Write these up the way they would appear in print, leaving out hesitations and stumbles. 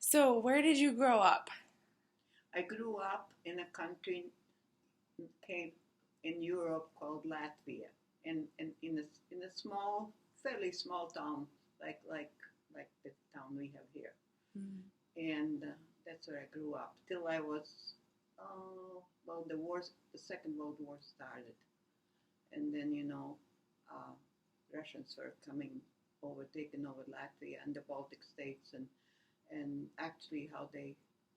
So, where did you grow up? I grew up in a country came in Europe called Latvia, and in a small, fairly small town like the town we have here, Mm. and that's where I grew up till I was well the Second World War started, and then uh, Russians were coming over, taking over Latvia and the Baltic states, and actually how they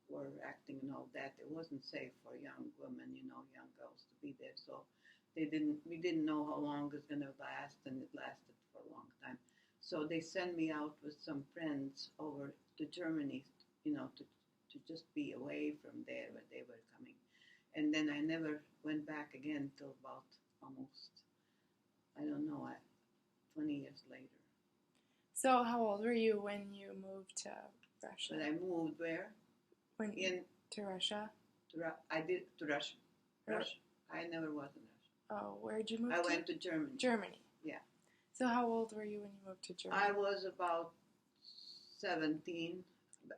were acting and all that. It wasn't safe for young women, young girls to be there. So we didn't know how long it was going to last, and it lasted for a long time. So they sent me out with some friends over to Germany, to just be away from there where they were coming. And then I never went back again till about almost, I don't know, 20 years later. So, how old were you when you moved to Russia? But I moved where? When In to Russia? I did to Russia. Or- Russia. I never was in Russia. Oh, where did you move I to? went to Germany. Germany. Yeah. So, how old were you when you moved to Germany? I was about 17.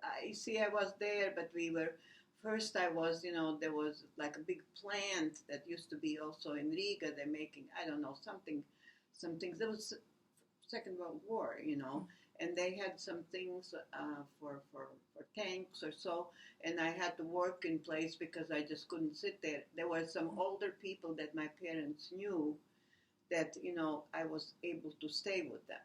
I see. I was there, but we were. First, I was. There was like a big plant that used to be also in Riga. They're making. I don't know something. Some things. There was Second World War. And they had some things for tanks or so, and I had to work in place because I just couldn't sit there. There were some older people that my parents knew that I was able to stay with them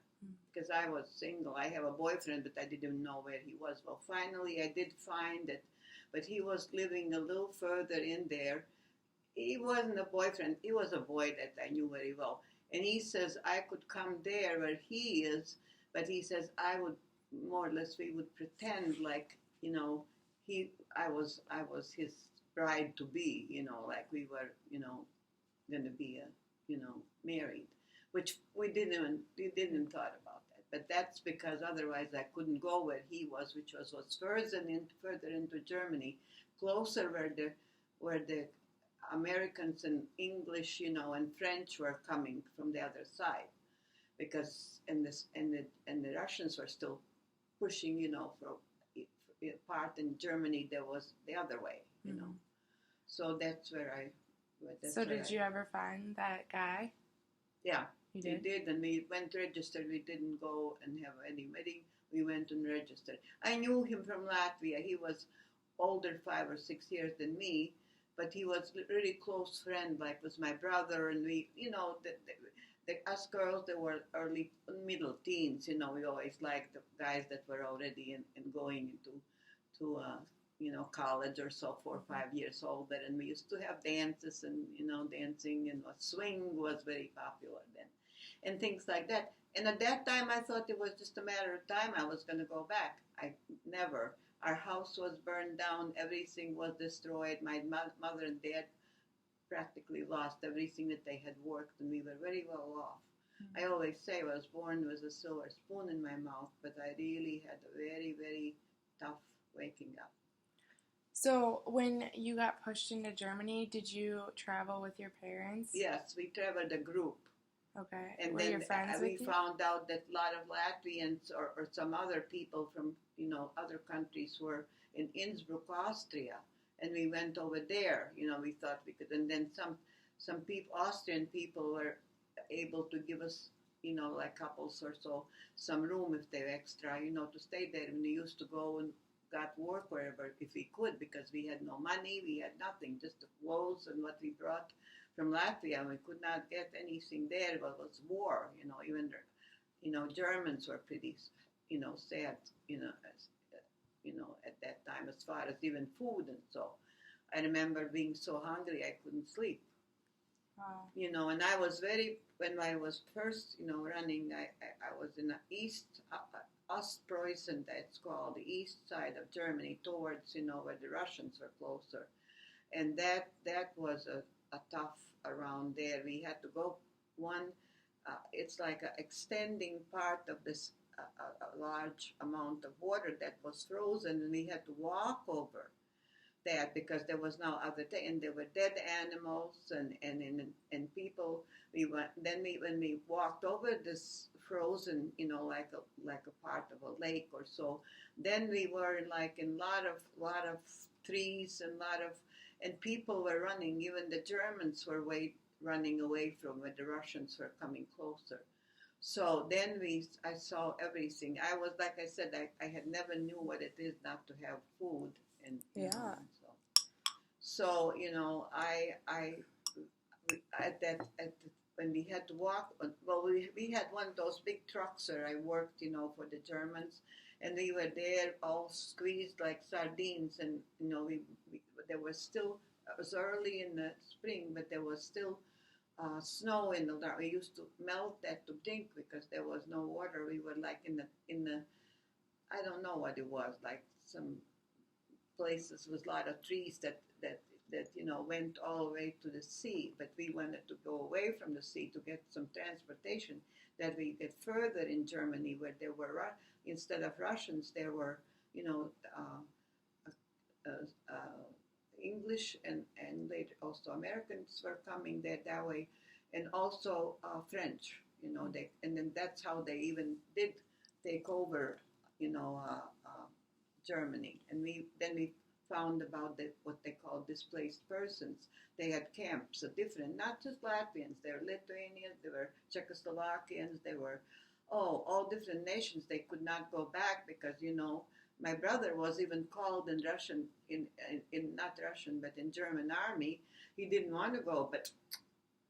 because I was single. I have a boyfriend, but I didn't know where he was. Well, finally, I did find it, but he was living a little further in there. He wasn't a boyfriend. He was a boy that I knew very well. And he says I could come there where he is, but he says I would more or less we would pretend like he I was his bride to be, like we were going to be married, which we didn't thought about that. But that's because otherwise I couldn't go where he was, which was further into Germany, closer where the Americans and English, and French were coming from the other side, because and the Russians were still pushing, for part in Germany that was the other way. So that's where I. So, did you ever find that guy? Yeah, You we did? did, and we went registered. We didn't go and have any wedding. We went and registered. I knew him from Latvia. He was older 5 or 6 years than me, but he was a really close friend, like was my brother, and we, us girls that were early, middle teens, we always liked the guys that were already in going to college or so, 4 or 5 years older, and we used to have dances and dancing, and swing was very popular then, and things like that. And at that time, I thought it was just a matter of time I was going to go back. I never. Our house was burned down. Everything was destroyed. My mother and dad practically lost everything that they had worked, and we were very well off. I always say I was born with a silver spoon in my mouth, but I really had a very, very tough waking up. So, when you got pushed into Germany, did you travel with your parents? Yes, we traveled a group. Okay. And Were then your friends we with you? found out that a lot of Latvians or some other people from other countries were in Innsbruck, Austria, and we went over there. We thought we could, and then some people, Austrian people, were able to give us like couples or so some room if they're extra to stay there. And we used to go and got work wherever if we could, because we had no money, we had nothing, just the clothes and what we brought from Latvia, and we could not get anything there. But it was war, even Germans were pretty, sad, as, at that time as far as even food and so. I remember being so hungry I couldn't sleep. Wow. And I was when I was first, running, I was in the east, Ostpreußen, that's called, the east side of Germany, towards, where the Russians were closer. And that was a tough around there. We had to go it's like an extending part of this, a large amount of water that was frozen, and we had to walk over that because there was no other thing, and there were dead animals and people. When we walked over this frozen, like a part of a lake or so. Then we were like in lot of trees and and people were running. Even the Germans were running away from when the Russians were coming closer. So then I saw everything. I was, like I said, I had never knew what it is not to have food, and Yeah. so when we had to walk, well, we had one of those big trucks where I worked, for the Germans, and we were there all squeezed like sardines, and there was still, it was early in the spring, but there was still snow in the dark. We used to melt that to drink because there was no water. We were like in the I don't know what it was, like some places with a lot of trees that went all the way to the sea. But we wanted to go away from the sea to get some transportation that we get further in Germany, where there were instead of Russians, there were English and later also Americans were coming there that way, and also French. And then that's how they even did take over, Germany. And we found about what they call displaced persons. They had camps, different, not just Latvians. There were Lithuanians, there were Czechoslovakians, there were all different nations. They could not go back because my brother was even called in Russian, in not Russian, but in German army. He didn't want to go, but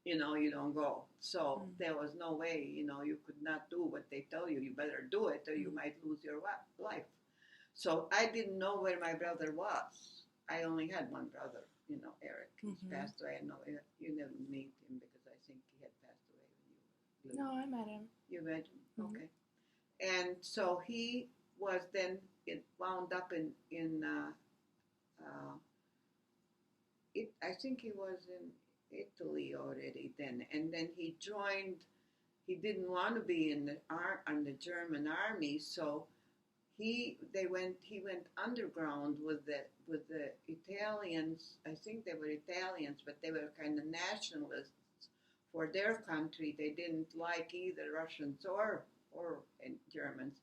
you don't go. So there was no way, you could not do what they tell you. You better do it or you might lose your life. So I didn't know where my brother was. I only had one brother, Eric. He's passed away. I know you never meet him because I think he had passed away when you were little. No, I met him. You met him? Okay. And so he was then wound up in I think he was in Italy already then, and then he joined. He didn't want to be in the German army, so he went underground with the Italians. I think they were Italians, but they were kind of nationalists for their country. They didn't like either Russians or Germans.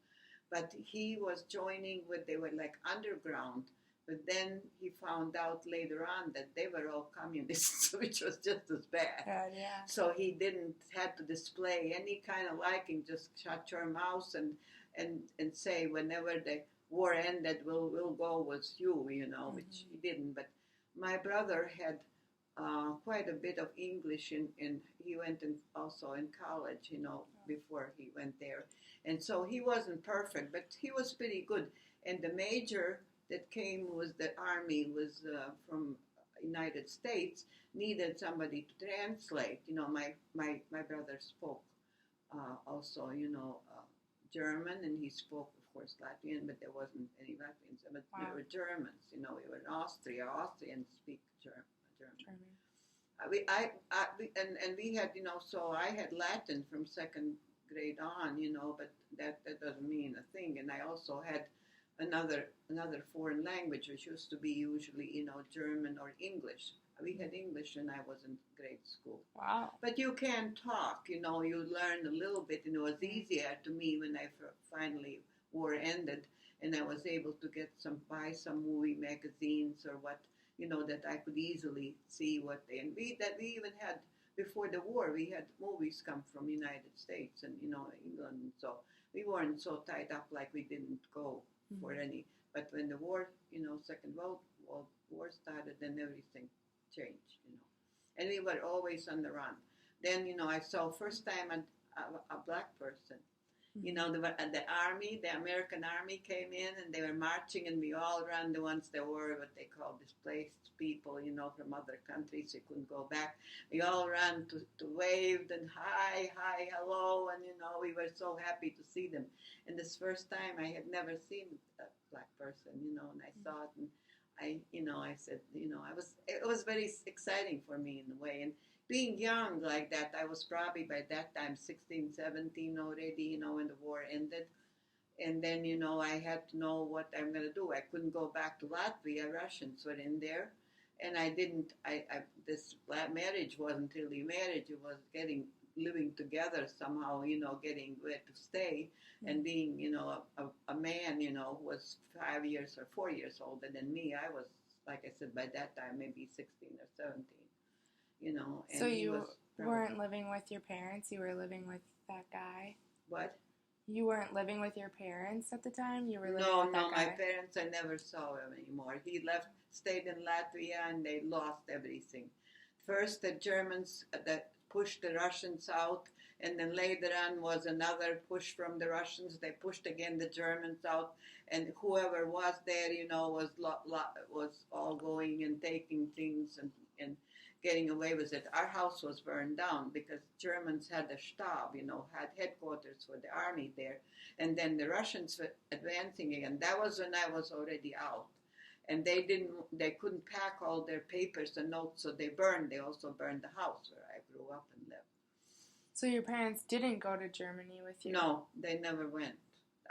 But he was joining they were like underground. But then he found out later on that they were all communists, which was just as bad. Yeah. So he didn't have to display any kind of liking, just shut your mouth and say whenever the war ended, we'll go with you, which he didn't. But my brother had quite a bit of English in he went also in college, before he went there. And so he wasn't perfect, but he was pretty good. And the major that came with the army was from United States, needed somebody to translate. My brother spoke also, German, and he spoke, of course, Latvian, but there wasn't any Latvians. But we were Germans, we were in Austria. Austrians speak German. We had, so I had Latin from second grade on, but that doesn't mean a thing. And I also had another foreign language, which used to be usually, German or English. We had English when I was in grade school. Wow. But you can talk, you learn a little bit, and it was easier to me when I finally war ended, and I was able to buy some movie magazines or what, that I could easily see and we even had, before the war, we had movies come from United States and, England, so we weren't so tied up like we didn't go for any, but when the war, Second World War started, then everything changed, and we were always on the run. Then, I saw first time a black person. The army, the American army came in and they were marching, and we all ran, the ones that were what they call displaced people, from other countries who couldn't go back. We all ran to wave and hi, hello, and we were so happy to see them. And this first time I had never seen a black person, and I saw it, and I said, it was very exciting for me in a way. And being young like that, I was probably by that time 16, 17 already, when the war ended. And then, I had to know what I'm going to do. I couldn't go back to Latvia. Russians were in there. And I didn't, this marriage wasn't really marriage. It was getting living together somehow, getting where to stay, and being, a man, who was 5 years or 4 years older than me. I was, like I said, by that time maybe 16 or 17, So and he you was probably weren't living with your parents, you were living with that guy? what? You weren't living with your parents at the time? You were living No, with that no, my guy? parents, I never saw him anymore. He left, stayed in Latvia, and they lost everything. First, the Germans that pushed the Russians out, and then later on was another push from the Russians. They pushed again the Germans out, and whoever was there, was all going and taking things and getting away with it. Our house was burned down because Germans had a Stab, had headquarters for the army there, and then the Russians were advancing again. That was when I was already out, and they couldn't pack all their papers and notes, so they also burned the house where I grew up and lived. So your parents didn't go to Germany with you? No, they never went.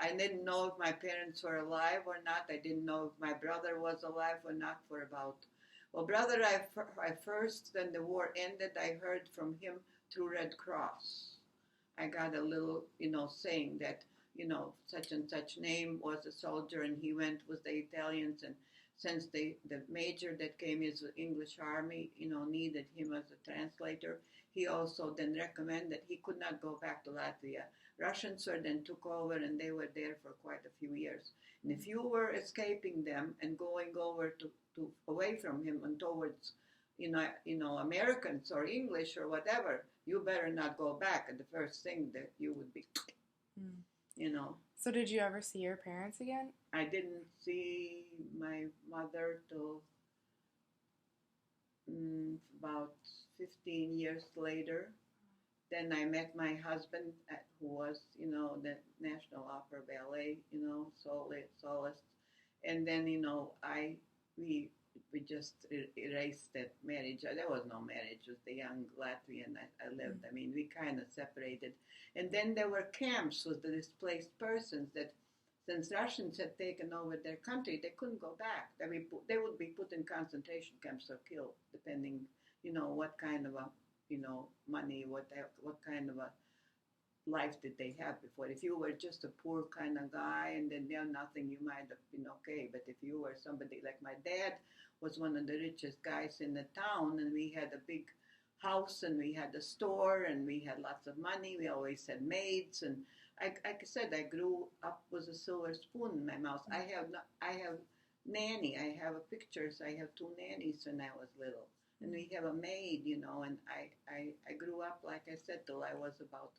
I didn't know if my parents were alive or not. I didn't know if my brother was alive or not for about, well, brother, I first, when the war ended, I heard from him through Red Cross. I got a little, saying that, such and such name was a soldier, and he went with the Italians, and since the major that came is the English army, needed him as a translator, he also then recommended he could not go back to Latvia. Russians were then took over, and they were there for quite a few years. And if you were escaping them and going over to away from him and towards, Americans or English or whatever, you better not go back. And the first thing that you would be, So did you ever see your parents again? I didn't see my mother till about 15 years later. Then I met my husband, who was, the National Opera Ballet, soloist. And then, we just erased that marriage. There was no marriage with the young Latvian I lived. I mean, we kind of separated. And then there were camps with the displaced persons that, since Russians had taken over their country, they couldn't go back. They would be put in concentration camps or killed, depending, what kind of a, money, what kind of a life did they have before. If you were just a poor kind of guy and then nothing, you might have been okay. But if you were somebody like my dad was one of the richest guys in the town, and we had a big house, and we had a store, and we had lots of money. We always had maids, and like I said, I grew up with a silver spoon in my mouth. I have nanny. I have pictures. I have 2 nannies when I was little, and we have a maid, and I grew up, like I said, till I was about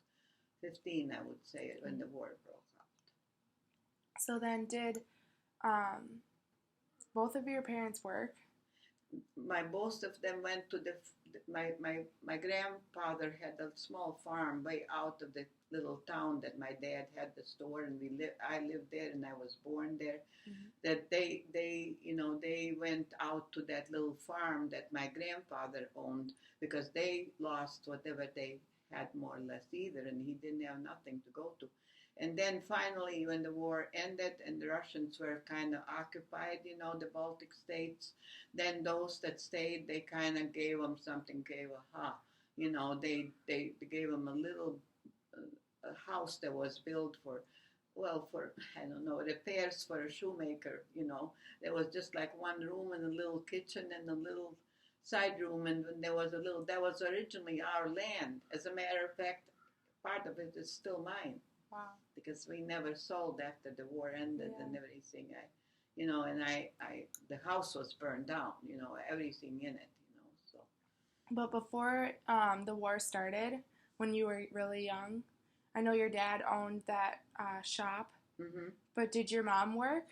15, I would say, when the war broke out. So then did both of your parents work? Both of them went to my grandfather had a small farm way out of the little town that my dad had the store, and I lived there, and I was born there. That they went out to that little farm that my grandfather owned, because they lost whatever they had, more or less, either, and he didn't have nothing to go to. And then finally, when the war ended and the Russians were kind of occupied, the Baltic states, then those that stayed, they kind of gave them something, they gave them a little a house that was built for, I don't know, repairs for a shoemaker, There was just like one room and a little kitchen and a little side room, and there was that was originally our land. As a matter of fact, part of it is still mine. Wow. Because we never sold after the war ended and everything. The house was burned down, everything in it, so. But before the war started, when you were really young, I know your dad owned that shop, but did your mom work?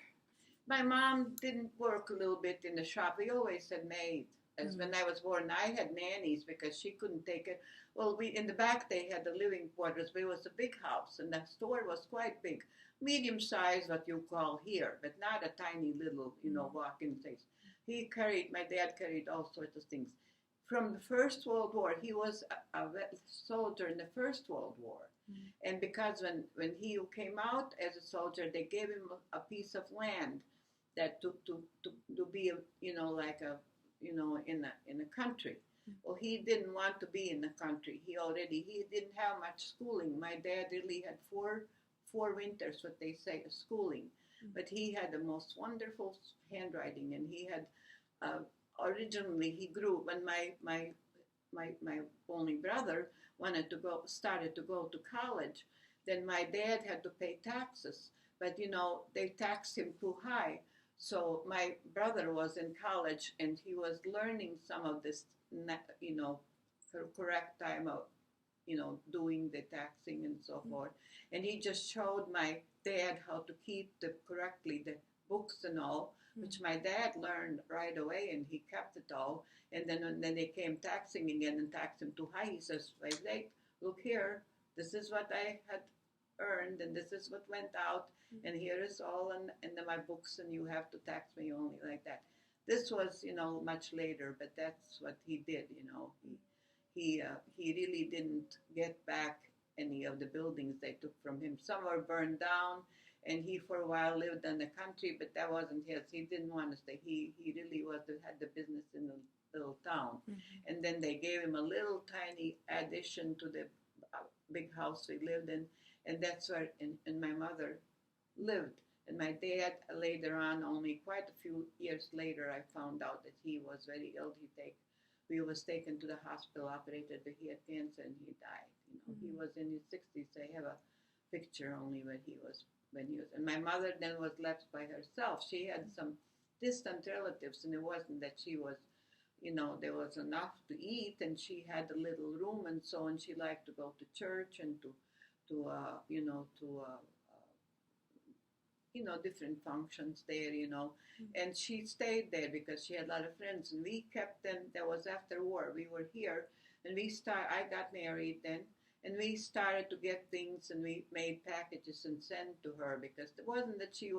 My mom didn't work a little bit in the shop. We always had maids. As when I was born, I had nannies because she couldn't take it. Well, in the back they had the living quarters, but it was a big house, and the store was quite big, medium size, what you call here, but not a tiny little, walk-in place. My dad carried all sorts of things. From the First World War, he was a soldier in the First World War, and because when he came out as a soldier, they gave him a piece of land that to be like a in a country. Well, he didn't want to be in the country. He didn't have much schooling. My dad really had four winters, what they say, schooling. But he had the most wonderful handwriting, and he had originally he grew when my only brother started to go to college. Then my dad had to pay taxes, but they taxed him too high. So my brother was in college, and he was learning some of this, correct time of, doing the taxing and so forth. And he just showed my dad how to keep correctly the books and all, which my dad learned right away, and he kept it all. And then when they came taxing again and taxed him too high, he says, "Wait, look here, this is what I had earned, and this is what went out, and here is all in my books, and you have to tax me only like that." This was, much later, but that's what he did. He really didn't get back any of the buildings they took from him. Some were burned down, and he for a while lived in the country, but that wasn't his. He didn't want to stay. He really had the business in the little town. And then they gave him a little tiny addition to the big house we lived in, and that's where and my mother lived. And my dad, later on, only quite a few years later, I found out that he was very ill. We was taken to the hospital, operated, but he had cancer, and he died. He was in his 60s. I have a picture only when he was. And my mother then was left by herself. She had some distant relatives, and it wasn't that she was, there was enough to eat, and she had a little room and so on. She liked to go to church and to different functions there, and she stayed there because she had a lot of friends, and we kept them. That was after war. We were here, and I got married then, and we started to get things, and we made packages and sent to her, because it wasn't that she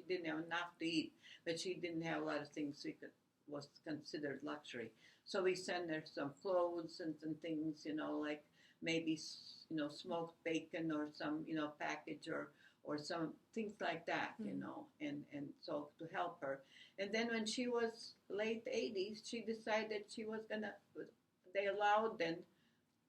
didn't have enough to eat, but she didn't have a lot of things was considered luxury. So we sent her some clothes and some things, like maybe, smoked bacon or some, package or some things like that, and so to help her. And then when she was late 80s, she decided they allowed them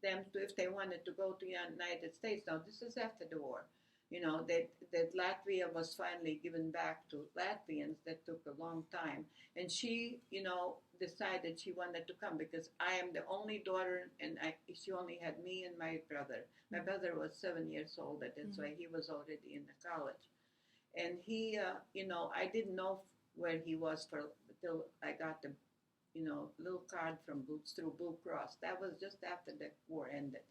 to, if they wanted to go to the United States. Now, this is after the war, that Latvia was finally given back to Latvians. That took a long time. And she, decided she wanted to come because I am the only daughter, and she only had me and my brother. My brother was 7 years old, that's why he was already in the college. And he, I didn't know where he was until I got the, little card through Blue Cross. That was just after the war ended.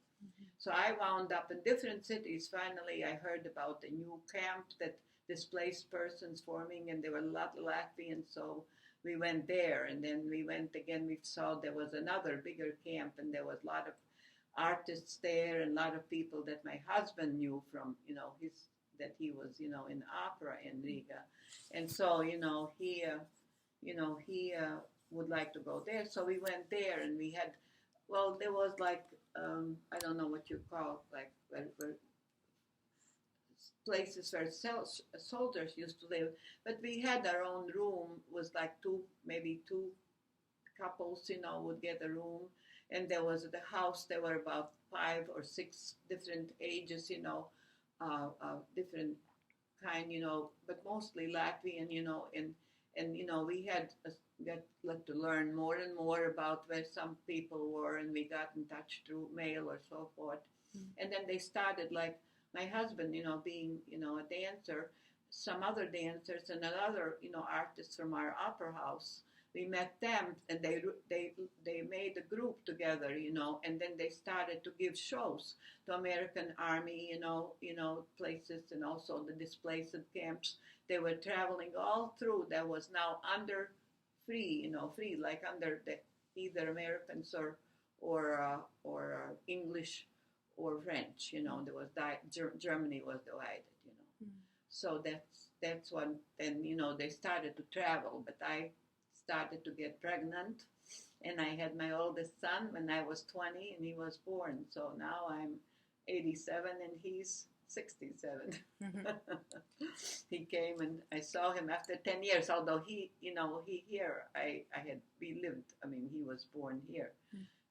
So I wound up in different cities. Finally, I heard about a new camp that displaced persons forming, and there were a lot of Latvians, so we went there. And then we went again, we saw there was another bigger camp, and there was a lot of artists there and a lot of people that my husband knew from, that he was, in opera in Riga. And so, he would like to go there. So we went there, and we had, there was like, I don't know what you call, like, where places where soldiers used to live, but we had our own room. Was like maybe two couples, would get a room, and there was the house. There were about 5 or 6 different ages, different kind, but mostly Latvian, and we had got to learn more and more about where some people were, and we got in touch through mail or so forth. And then they started, like, my husband, being, a dancer, some other dancers and another, artists from our opera house. We met them, and they made a group together, and then they started to give shows to American Army, places, and also the displaced camps. They were traveling all through. That was now under free, like under either Americans or English or French. There was Germany was divided. So that's when then they started to travel. But I started to get pregnant, and I had my oldest son when I was 20, and he was born. So now I'm 87, and he's 67. He came, and I saw him after 10 years, although we lived. I mean, he was born here.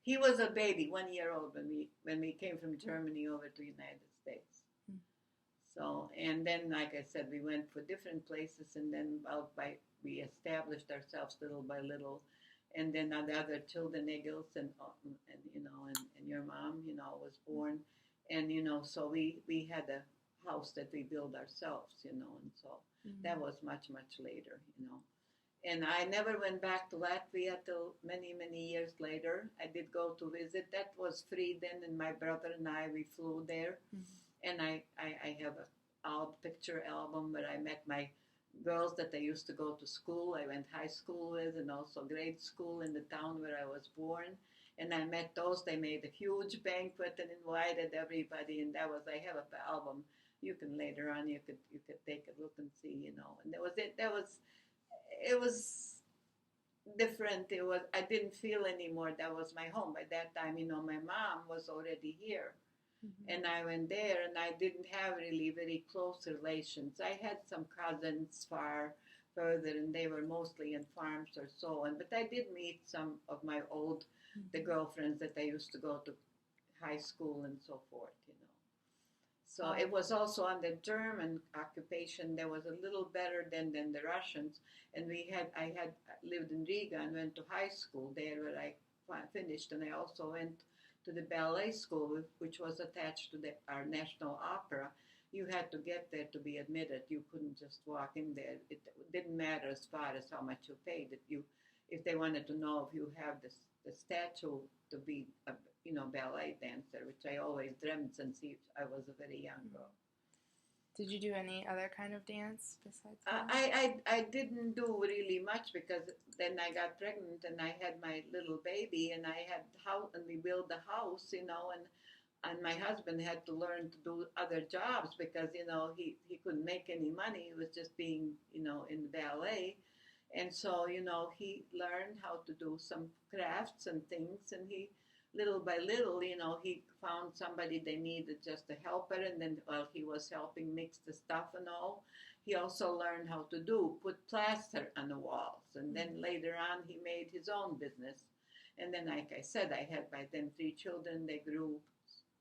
He was a baby, 1 year old when we came from Germany over to United States. Mm. So, and then, like I said, we went for different places, and then we established ourselves little by little, and then the other children, Egils, and your mom, was born, and so we had a house that we built ourselves, and so that was much later. And I never went back to Latvia till many, many years later. I did go to visit. That was free then, and my brother and we flew there. Mm-hmm. And I have a picture album where I met my girls that I used to go to school. I went high school with, and also grade school in the town where I was born. And I met those. They made a huge banquet and invited everybody. And I have an album. You can later on, you could take a look and see, And that was it. It was different. I didn't feel anymore that was my home. By that time, my mom was already here. Mm-hmm. And I went there, and I didn't have really very close relations. I had some cousins further, and they were mostly in farms or so on. But I did meet some of my the girlfriends that I used to go to high school and so forth, So it was also under German occupation. There was a little better than the Russians. And I had lived in Riga and went to high school there where I finished. And I also went to the ballet school, which was attached to our National Opera. You had to get there to be admitted. You couldn't just walk in there. It didn't matter as far as how much you paid. If they wanted to know if you have the statue to be a ballet dancer, which I always dreamed since I was a very young girl. Did you do any other kind of dance besides that? I didn't do really much because then I got pregnant and I had my little baby and I had house and we built the house, and my husband had to learn to do other jobs because he couldn't make any money. He was just being in the ballet. And so, he learned how to do some crafts and things, and he, little by little, he found somebody they needed just a helper, and then while he was helping mix the stuff and all, he also learned how to put plaster on the walls, and then later on he made his own business. And then, like I said, I had by then 3 children. They grew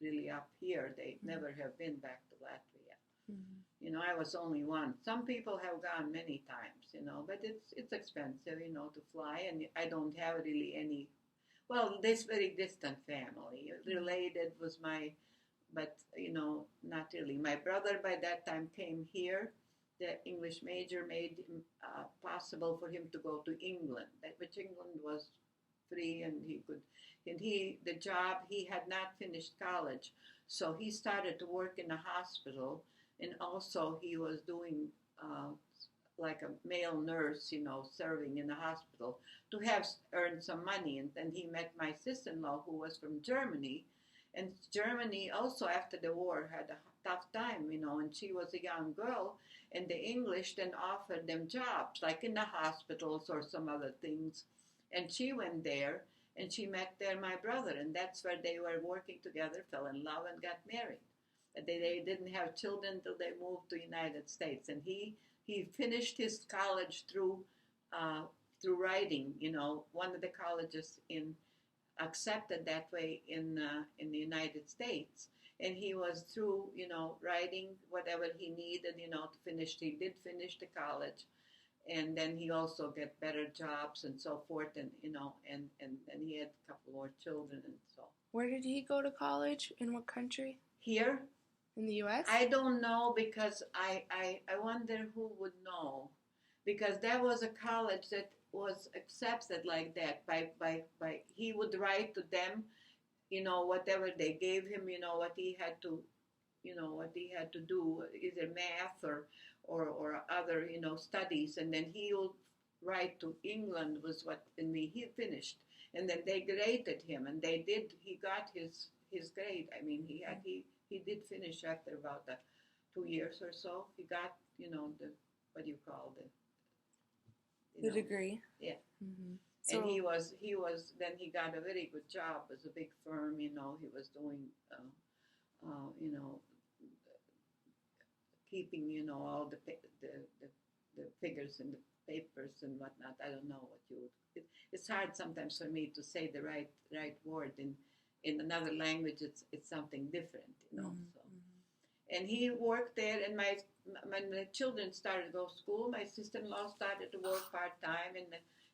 really up here. They never have been back to Latvia. Mm-hmm. I was only one. Some people have gone many times, but it's expensive, to fly, and I don't have really any. Well, this very distant family related was but not really. My brother by that time came here. The English major made him possible for him to go to England, which England was free, and he could. And the job, he had not finished college, so he started to work in a hospital. And also he was doing like a male nurse, serving in the hospital to earn some money. And then he met my sister-in-law who was from Germany. And Germany also after the war had a tough time, and she was a young girl. And the English then offered them jobs, like in the hospitals or some other things. And she went there and she met there my brother. And that's where they were working together, fell in love and got married. They didn't have children until they moved to the United States, and he finished his college through writing. One of the colleges accepted that way in the United States, and he was through writing whatever he needed to finish. He did finish the college, and then he also get better jobs and so forth, and then he had a couple more children and so. Where did he go to college? In what country? Here. In the U.S.? I don't know because I wonder who would know, because that was a college that was accepted like that by he would write to them, whatever they gave him, what he had to, do, either math or other, studies, and then he would write to England he finished, and then they graded him, and he got his grade. I mean, he did finish after about 2 years or so. He got, what do you call the degree? Yeah. Mm-hmm. And he was, then he got a very good job with a big firm, he was doing, keeping, all the figures in the papers and whatnot. I don't know what it's hard sometimes for me to say the right word in another language. It's something different, you know. So, and he worked there, and when the children started to go to school, my sister-in-law started to work part-time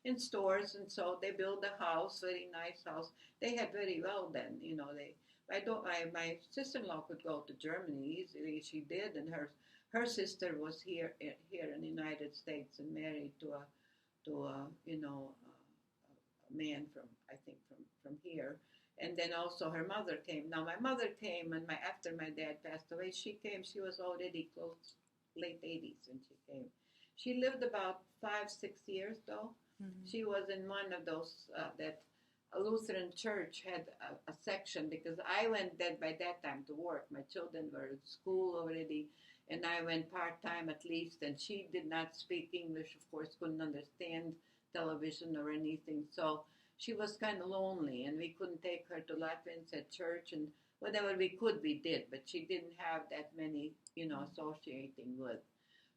in stores, and so they built a house, very nice house. They had very well then, you know. My sister-in-law could go to Germany easily. She did, and her sister was here in the United States and married to a you know a man from, I think, from here. And then also her mother came. Now my mother came, and after my dad passed away, she came. She was already close, late 80s when she came. She lived about 5-6 years though. She was in one of those that a Lutheran church had a section, because I went then by that time to work. My children were in school already, and I went part-time at least, and she did not speak English, of course, couldn't understand television or anything, so she was kind of lonely, and we couldn't take her to Latvians at church, and whatever we could, we did, but she didn't have that many, you know, associating with.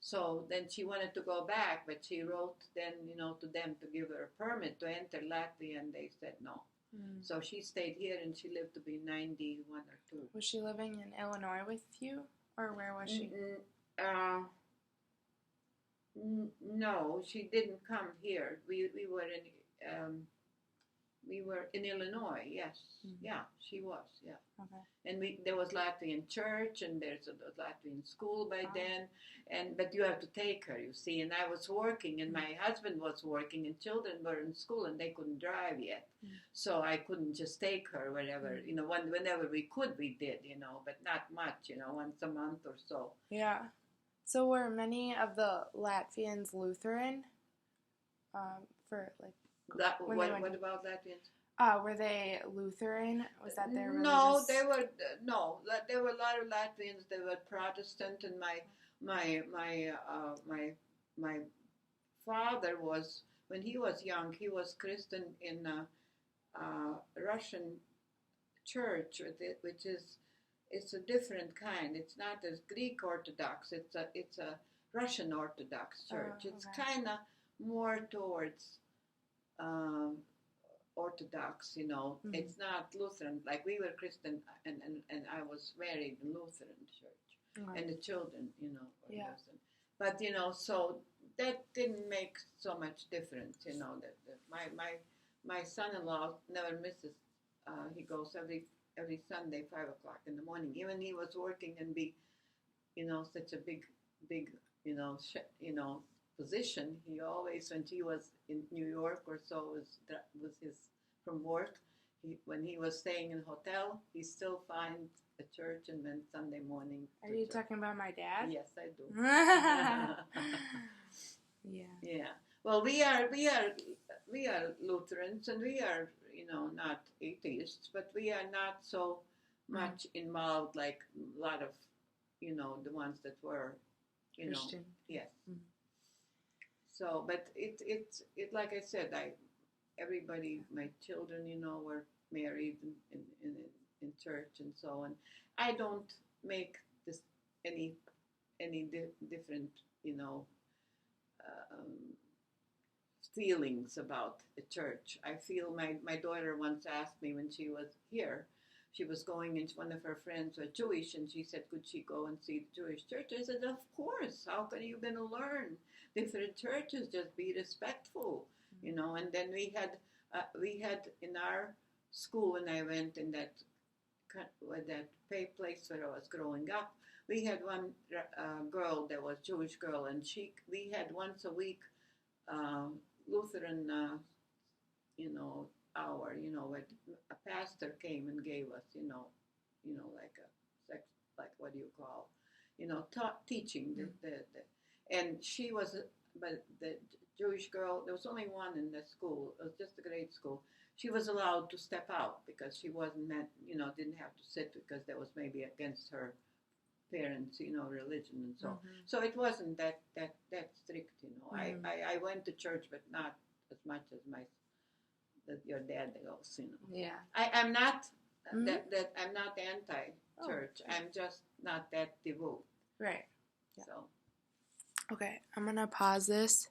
So then she wanted to go back, but she wrote then, you know, to them to give her a permit to enter Latvia, and they said no. So she stayed here, and she lived to be 91 or 2. Was she living in Illinois with you, or where was she? No, she didn't come here. We were in Illinois. Yes, yeah, she was. Yeah. Okay. And there was Latvian church, and there's a Latvian school by then, but you have to take her, you see. And I was working, and my husband was working, and children were in school, and they couldn't drive yet, so I couldn't just take her wherever, you know. Whenever we could, we did, you know, but not much, you know, once a month or so. Yeah. So were many of the Latvians Lutheran? For like. What about Latvians? Were they Lutheran? Was that their religious? No, they were There were a lot of Latvians. They were Protestant, and my father was, when he was young, he was Christian in a Russian church, which is, it's a different kind. It's not as Greek Orthodox. It's a Russian Orthodox church. It's kind of more towards Orthodox, you know. It's not Lutheran. Like we were Christian, and I was married in Lutheran church, and the children, you know, were Lutheran. But you know, so that didn't make so much difference, you know. That my son-in-law never misses. He goes every Sunday 5:00 in the morning. Even he was working and be, you know, such a big, you know, position. He always, when he was in New York or so, was his from work. When he was staying in a hotel, he still finds a church and went Sunday morning. Are you talking about my dad? Yes, I do. Yeah. Well, we are Lutherans, and we are, you know, not atheists, but we are not so much involved like a lot of, you know, the ones that were, you Christian. know, yes. So, but it like I said, everybody, my children, you know, were married in church and so on. I don't make this any different, you know, feelings about the church. I feel my daughter once asked me when she was here, she was going into, one of her friends was Jewish, and she said, could she go and see the Jewish church? I said, of course. How can you going to learn different churches? Just be respectful, you know. And then we had in our school, when I went in that place where I was growing up, we had one girl that was Jewish girl, and we had once a week Lutheran, you know, hour, you know, where a pastor came and gave us, you know, like what do you call, you know, teaching and she was, but the Jewish girl, there was only one in the school. It was just a grade school. She was allowed to step out because she wasn't meant, you know, didn't have to sit because that was maybe against her parents, you know, religion and so. So it wasn't that strict, you know. I went to church, but not as much as your dad goes, you know. Yeah. I'm not that I'm not anti-church. I'm just not that devout. Right. Yeah. So. Okay, I'm gonna pause this.